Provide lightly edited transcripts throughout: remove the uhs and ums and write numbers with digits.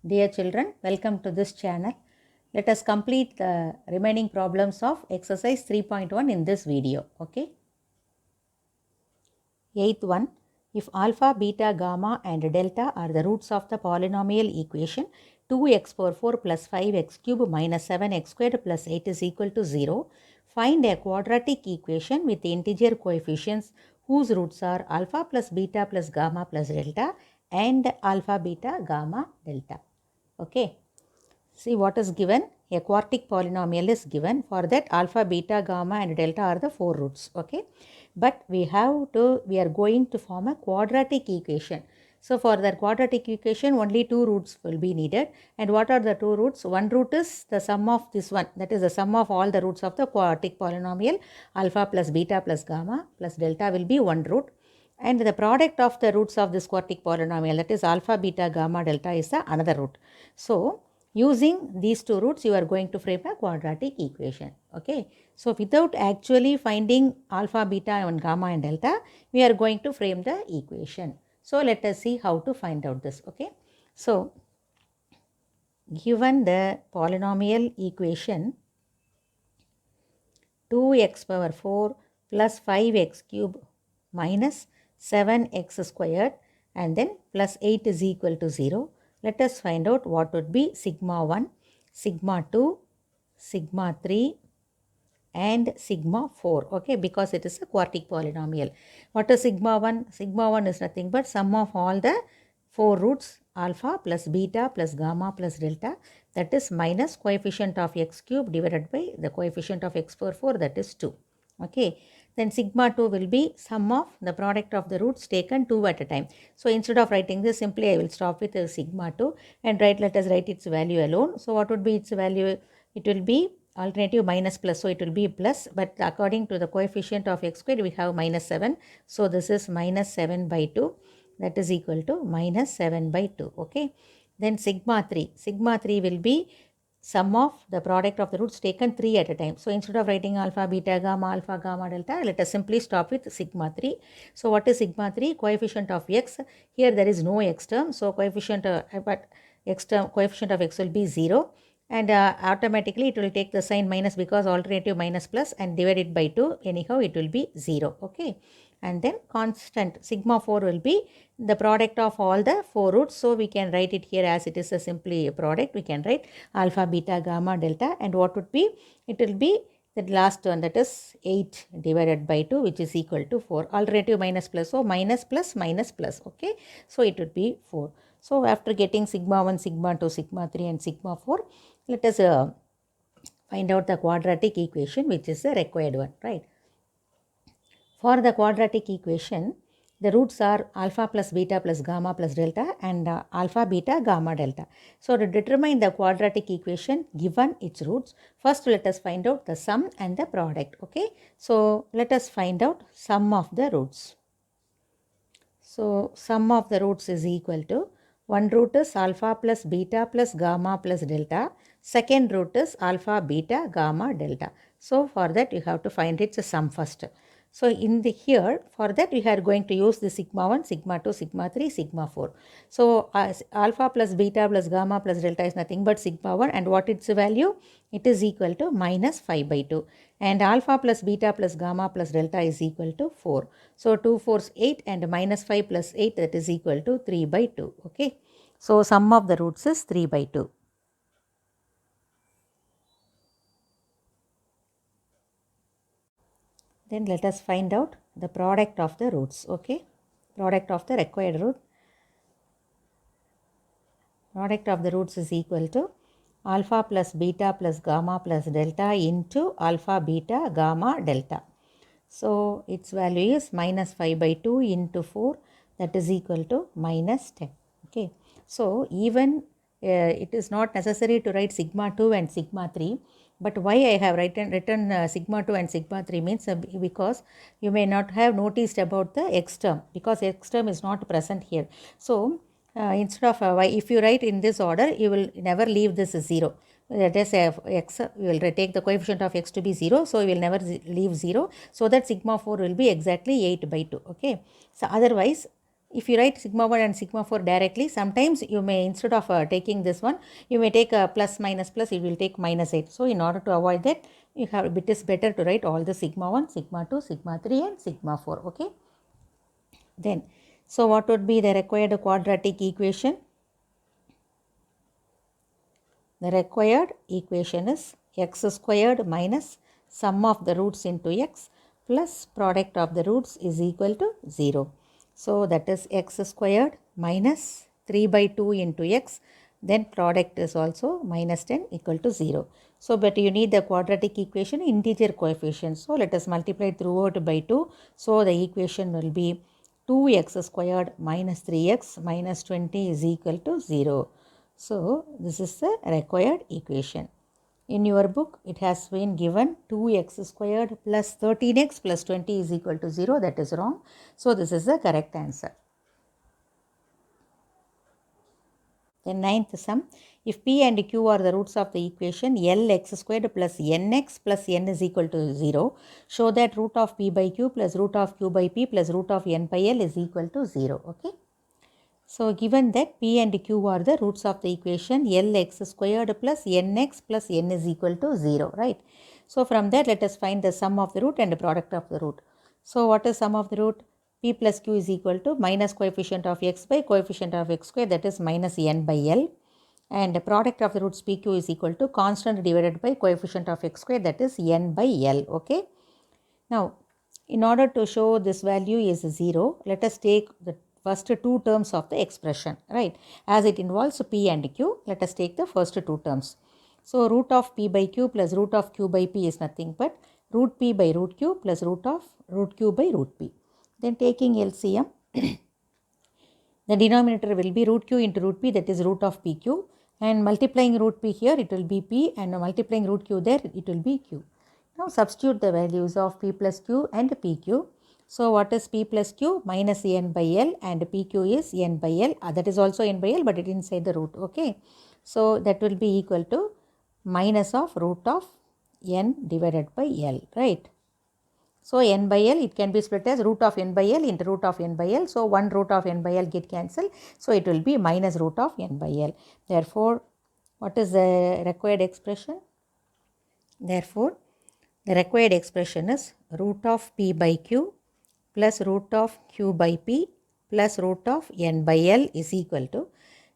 Dear children, welcome to this channel. Let us complete the remaining problems of exercise 3.1 in this video. Okay. Eighth one. If alpha, beta, gamma and delta are the roots of the polynomial equation 2x power 4 plus 5x cube minus 7x squared plus 8 is equal to 0, find a quadratic equation with integer coefficients whose roots are alpha plus beta plus gamma plus delta and alpha, beta, gamma, delta. Okay. See what is given. A quartic polynomial is given. For that alpha, beta, gamma and delta are the 4 roots. Okay. But we are going to form a quadratic equation. So for that quadratic equation only 2 roots will be needed. And what are the 2 roots? One root is the sum of this one. That is the sum of all the roots of the quadratic polynomial. Alpha plus beta plus gamma plus delta will be one root. And the product of the roots of this quadratic polynomial, that is alpha, beta, gamma, delta is the another root. So using these 2 roots, you are going to frame a quadratic equation. Okay. So without actually finding alpha, beta and gamma and delta, we are going to frame the equation. So let us see how to find out this. Okay. So given the polynomial equation 2x power 4 plus 5x cube minus 7x squared and then plus 8 is equal to 0. Let us find out what would be sigma 1, sigma 2, sigma 3 and sigma 4. Okay, because it is a quartic polynomial. What is sigma 1? Sigma 1 is nothing but sum of all the 4 roots alpha plus beta plus gamma plus delta, that is minus coefficient of x cube divided by the coefficient of x power 4, that is 2. Okay. Then sigma 2 will be sum of the product of the roots taken 2 at a time. So instead of writing this, simply I will stop with sigma 2 and let us write its value alone. So what would be its value? It will be alternative minus plus, so it will be plus, but according to the coefficient of x squared we have minus 7. So this is minus 7 by 2, that is equal to minus 7 by 2. Okay. Then sigma 3 will be sum of the product of the roots taken 3 at a time. So instead of writing alpha, beta, gamma, delta, let us simply stop with sigma 3. So what is sigma 3? Coefficient of x. Here there is no x term. So coefficient of x will be 0. And automatically it will take the sign minus because alternative minus plus and divide it by 2. Anyhow it will be 0. Okay. And then constant sigma 4 will be the product of all the 4 roots. So we can write it here as it is a simply a product. We can write alpha, beta, gamma, delta, and what would be? It will be the last one, that is 8 divided by 2, which is equal to 4. Alternative minus plus, so minus plus minus plus. Okay. So it would be 4. So after getting sigma 1, sigma 2, sigma 3 and sigma 4, let us find out the quadratic equation, which is the required one, right? For the quadratic equation, the roots are alpha plus beta plus gamma plus delta and alpha, beta, gamma, delta. So to determine the quadratic equation given its roots, first let us find out the sum and the product. Okay. So let us find out sum of the roots. So sum of the roots is equal to, one root is alpha plus beta plus gamma plus delta. Second root is alpha, beta, gamma, delta. So for that you have to find its sum first. So in the here, for that we are going to use the sigma 1, sigma 2, sigma 3, sigma 4. So alpha plus beta plus gamma plus delta is nothing but sigma 1, and what its value? It is equal to minus 5 by 2. And alpha plus beta plus gamma plus delta is equal to 4. So 2 4s 8 and minus 5 plus 8, that is equal to 3 by 2. Okay. So sum of the roots is 3 by 2. Then let us find out the product of the roots. Okay. Product of the required root. Product of the roots is equal to alpha plus beta plus gamma plus delta into alpha, beta, gamma, delta. So its value is minus 5 by 2 into 4, that is equal to minus 10. Okay. So even it is not necessary to write sigma 2 and sigma 3. But why I have written sigma 2 and sigma 3 means because you may not have noticed about the x term, because x term is not present here. So instead of y, if you write in this order, you will never leave this 0. That is x, we will take the coefficient of x to be 0. So we will never leave 0. So that sigma 4 will be exactly 8 by 2. Okay. So otherwise if you write sigma 1 and sigma 4 directly, sometimes you may, instead of taking this one, you may take a plus minus plus, it will take minus 8. So in order to avoid that, it is better to write all the sigma 1, sigma 2, sigma 3 and sigma 4. Okay. Then, so what would be the required quadratic equation? The required equation is x squared minus sum of the roots into x plus product of the roots is equal to 0. So that is x squared minus 3 by 2 into x, then product is also minus 10 equal to 0. So but you need the quadratic equation integer coefficient. So let us multiply throughout by 2. So the equation will be 2x squared minus 3x minus 20 is equal to 0. So this is the required equation. In your book, it has been given 2x squared plus 13x plus 20 is equal to 0. That is wrong. So this is the correct answer. The ninth sum, if p and q are the roots of the equation lx squared plus nx plus n is equal to 0, show that root of p by q plus root of q by p plus root of n by l is equal to 0. Okay. So given that p and q are the roots of the equation lx squared plus nx plus n is equal to 0, right? So from that, let us find the sum of the root and the product of the root. So what is sum of the root? P plus q is equal to minus coefficient of x by coefficient of x square, that is minus n by l, and the product of the roots pq is equal to constant divided by coefficient of x square, that is n by l. Okay. Now, in order to show this value is 0, let us take the first two terms of the expression, right? As it involves p and q, let us take the first two terms. So, root of p by q plus root of q by p is nothing but root p by root q plus root of root q by root p. Then taking LCM, the denominator will be root q into root p, that is root of pq, and multiplying root p here it will be p, and multiplying root q there it will be q. Now substitute the values of p plus q and pq. So what is p plus q? Minus n by l, and pq is n by l. That is also n by l, but it is inside the root. Okay. So that will be equal to minus of root of n divided by l, right? So n by l, it can be split as root of n by l into root of n by l. So 1 root of n by l get cancelled. So it will be minus root of n by l. Therefore, what is the required expression? Therefore, the required expression is root of p by q plus root of q by p plus root of n by l is equal to,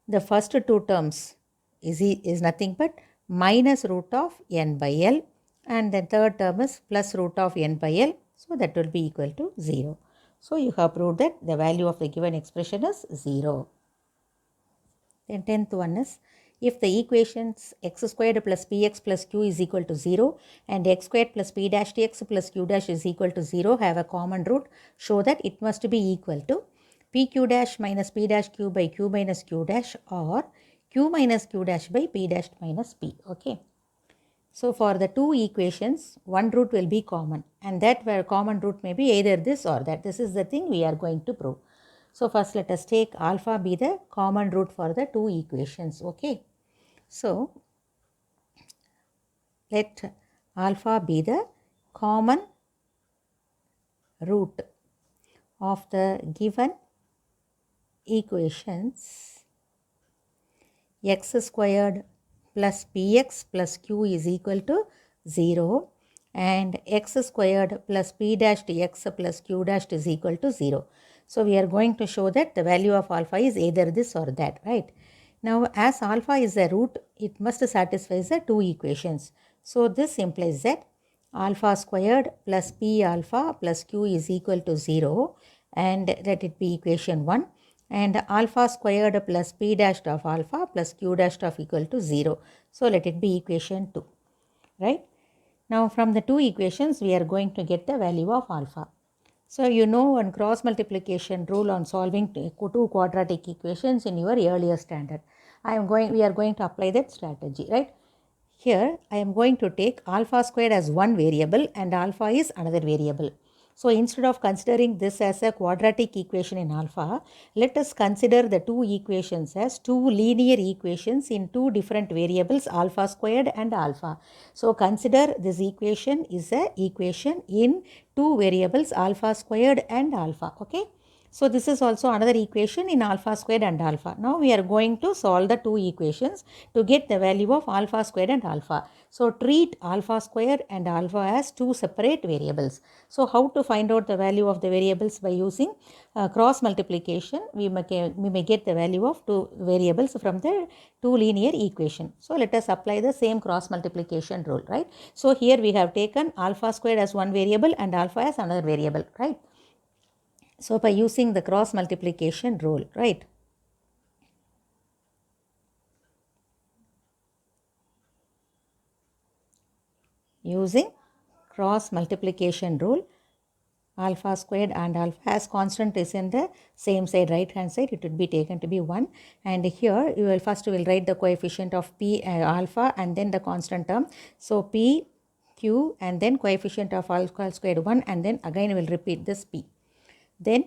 the first two terms is nothing but minus root of n by l, and the third term is plus root of n by l. So that will be equal to 0. So you have proved that the value of the given expression is 0. Then 10th one is, if the equations x squared plus px plus q is equal to 0 and x squared plus p dash dx plus q dash is equal to 0 have a common root, show that it must be equal to pq dash minus p dash q by q minus q dash, or q minus q dash by p dash minus p. Okay. So for the two equations, one root will be common, and that common root may be either this or that. This is the thing we are going to prove. So first let us take alpha be the common root for the two equations. Okay. So let alpha be the common root of the given equations x squared plus px plus q is equal to 0 and x squared plus p dash x plus q dash is equal to 0. So we are going to show that the value of alpha is either this or that, right? Now as alpha is a root, it must satisfy the two equations. So this implies that alpha squared plus p alpha plus q is equal to 0, and let it be equation 1, and alpha squared plus p dash of alpha plus q dash of equal to 0. So let it be equation 2, right? Now from the two equations we are going to get the value of alpha. So you know one cross multiplication rule on solving two quadratic equations in your earlier standard. We are going to apply that strategy, right? Here I am going to take alpha squared as one variable and alpha is another variable. So instead of considering this as a quadratic equation in alpha, let us consider the two equations as two linear equations in two different variables, alpha squared and alpha. So consider this equation is a equation in two variables, alpha squared and alpha. Okay. So this is also another equation in alpha squared and alpha. Now we are going to solve the two equations to get the value of alpha squared and alpha. So treat alpha squared and alpha as two separate variables. So how to find out the value of the variables? By using cross multiplication, we may get the value of two variables from the two linear equation. So let us apply the same cross multiplication rule, right? So here we have taken alpha squared as one variable and alpha as another variable, right? So by using the cross multiplication rule, right? Using cross multiplication rule, alpha squared and alpha as constant is in the same side, right hand side, it would be taken to be 1. And here you will first write the coefficient of p alpha and then the constant term. So p q and then coefficient of alpha squared 1 and then again we will repeat this p. Then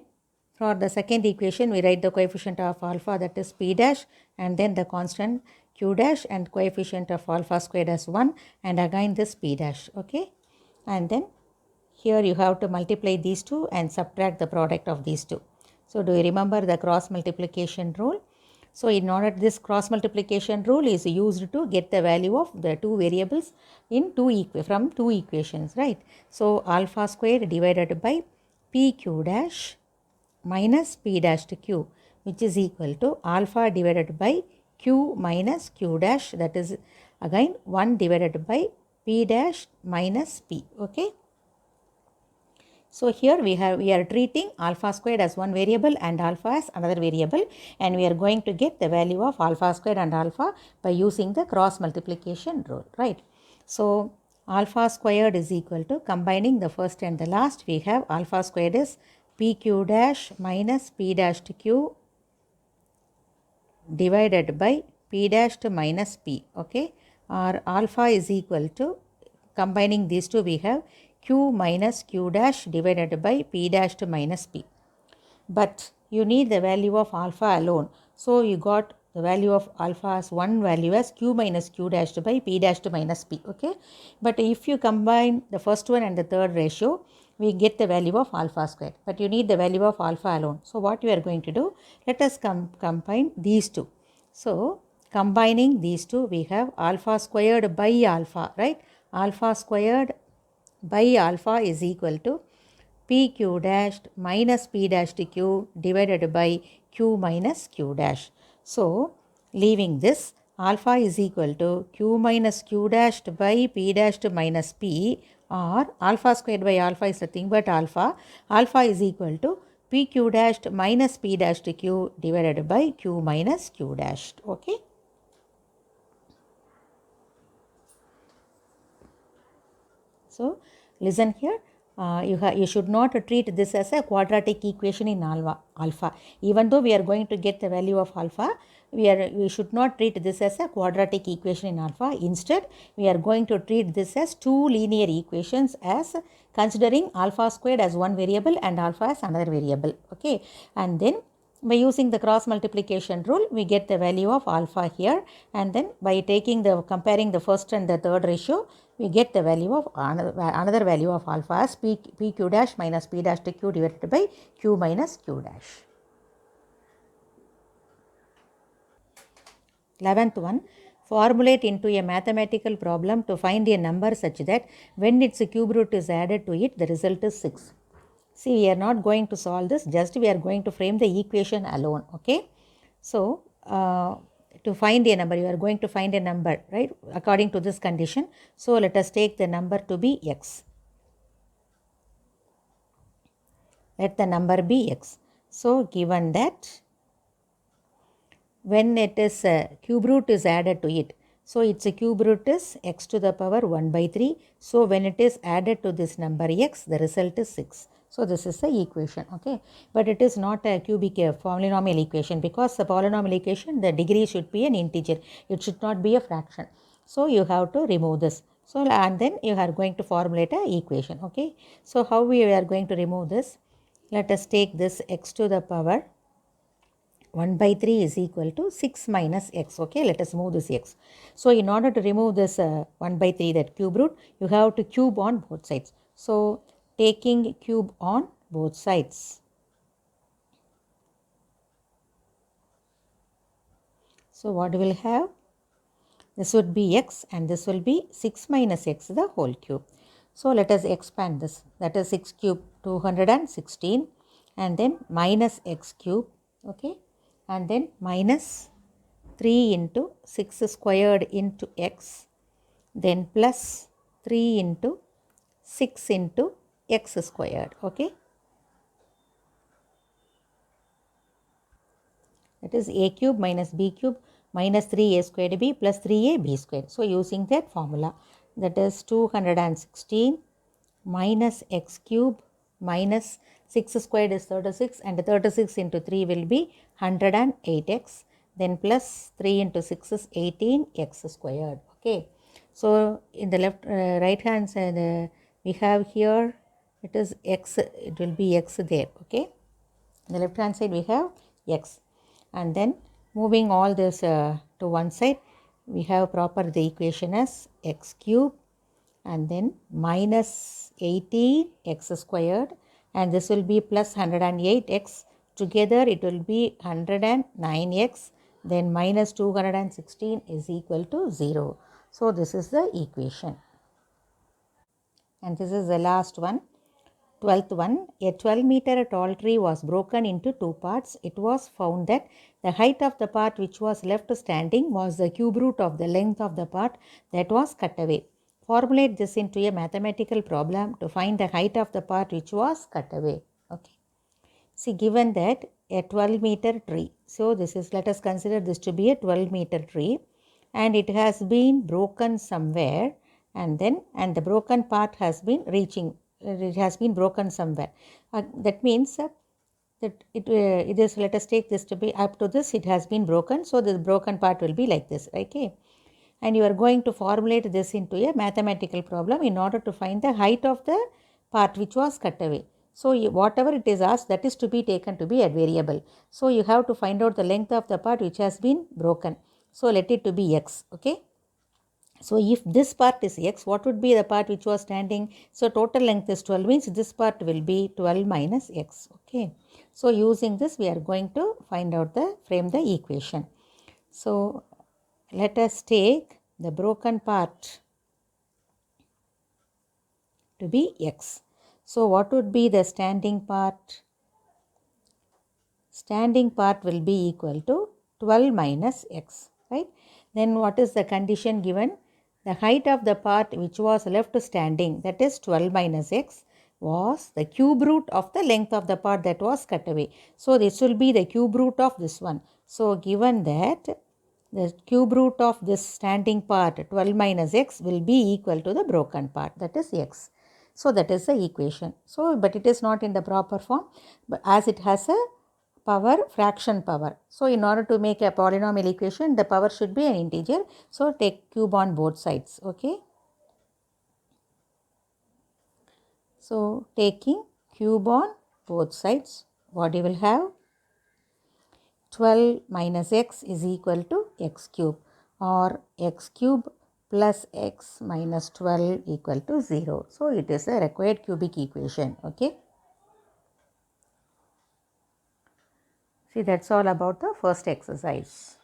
for the second equation, we write the coefficient of alpha, that is p dash, and then the constant q dash and coefficient of alpha squared as 1 and again this p dash, okay. And then here you have to multiply these two and subtract the product of these two. So do you remember the cross multiplication rule? So in order, this cross multiplication rule is used to get the value of the two variables in from two equations, right? So alpha squared divided by pq dash minus p dash to q, which is equal to alpha divided by q minus q dash, that is again 1 divided by p dash minus p, okay. So here we are treating alpha squared as one variable and alpha as another variable, and we are going to get the value of alpha squared and alpha by using the cross multiplication rule, right? So alpha squared is equal to, combining the first and the last, we have alpha squared is pq dash minus p dash to q divided by p dash to minus p, okay, or alpha is equal to, combining these two, we have q minus q dash divided by p dash to minus p. But you need the value of alpha alone. So you got the value of alpha as one value as q minus q dash by p dash to minus p, okay. But if you combine the first one and the third ratio, we get the value of alpha squared. But you need the value of alpha alone. So what we are going to do, let us combine these two. So combining these two, we have alpha squared by alpha, right? Alpha squared by alpha is equal to pq dash minus p dash to q divided by q minus q dash. So leaving this, alpha is equal to q minus q dash by p dash to minus p, or alpha squared by alpha is nothing but alpha. Alpha is equal to pq dash minus p dash to q divided by q minus q dash, okay. So listen here, you should not treat this as a quadratic equation in alpha. Even though we are going to get the value of alpha, we should not treat this as a quadratic equation in alpha. Instead, we are going to treat this as two linear equations, as considering alpha squared as one variable and alpha as another variable, okay. And then by using the cross multiplication rule, we get the value of alpha here, and then by comparing the first and the third ratio, we get the value of another value of alpha as pq dash minus p dash to q divided by q minus q dash. 11th one, formulate into a mathematical problem to find a number such that when its cube root is added to it, the result is 6. See, we are not going to solve this, just we are going to frame the equation alone, okay. So to find a number, you are going to find a number, right, according to this condition. So let us take the number to be x. Let the number be x. So given that when it is cube root is added to it, so its cube root is x to the power 1 by 3. So when it is added to this number x, the result is 6. So this is the equation, okay. But it is not a cubic polynomial equation, because the polynomial equation, the degree should be an integer. It should not be a fraction. So you have to remove this. So and then you are going to formulate an equation, okay. So how we are going to remove this? Let us take this x to the power 1 by 3 is equal to 6 minus x, okay. Let us move this x. So in order to remove this 1 by 3, that cube root, you have to cube on both sides. So taking cube on both sides, So what we will have? This would be x and this will be 6 minus x the whole cube. So let us expand this. That is 6 cube 216 and then minus x cube, okay, and then minus 3 into 6 squared into x, then plus 3 into 6 into x squared, okay. That is a cube minus b cube minus 3a squared b plus 3a b squared. So using that formula, that is 216 minus x cube minus 6 squared is 36 and 36 into 3 will be 108x, then plus 3 into 6 is 18x squared, okay. So in the right hand side we have here, it is x, it will be x there, okay. On the left hand side we have x, and then moving all this to one side, we have proper the equation as x cube and then minus 18x squared, and this will be plus 108x, together it will be 109x, then minus 216 is equal to 0. So this is the equation. And this is the last one. 12th one, a 12-meter tall tree was broken into two parts. It was found that the height of the part which was left standing was the cube root of the length of the part that was cut away. Formulate this into a mathematical problem to find the height of the part which was cut away. Okay. See, given that a 12-meter tree. So this is, let us consider this to be a 12-meter tree, and it has been broken somewhere, and the broken part has been it has been broken somewhere. That means that it is, let us take this to be up to this, it has been broken. So the broken part will be like this, okay. And you are going to formulate this into a mathematical problem in order to find the height of the part which was cut away. So whatever it is asked, that is to be taken to be a variable. So you have to find out the length of the part which has been broken. So let it to be x, okay. So if this part is x, what would be the part which was standing? So total length is 12, means this part will be 12 minus x, okay. So using this we are going to find out frame the equation. So let us take the broken part to be x. So what would be the standing part? Standing part will be equal to 12 minus x, right? Then what is the condition given? The height of the part which was left standing, that is 12 minus x, was the cube root of the length of the part that was cut away. So this will be the cube root of this one. So given that the cube root of this standing part 12 minus x will be equal to the broken part, that is x. So that is the equation. So but it is not in the proper form, but as it has a power, fraction power. So in order to make a polynomial equation, the power should be an integer. So take cube on both sides, okay. So taking cube on both sides, what you will have? 12 minus x is equal to x cube, or x cube plus x minus 12 equal to 0. So it is a required cubic equation, okay. See, that's all about the first exercise.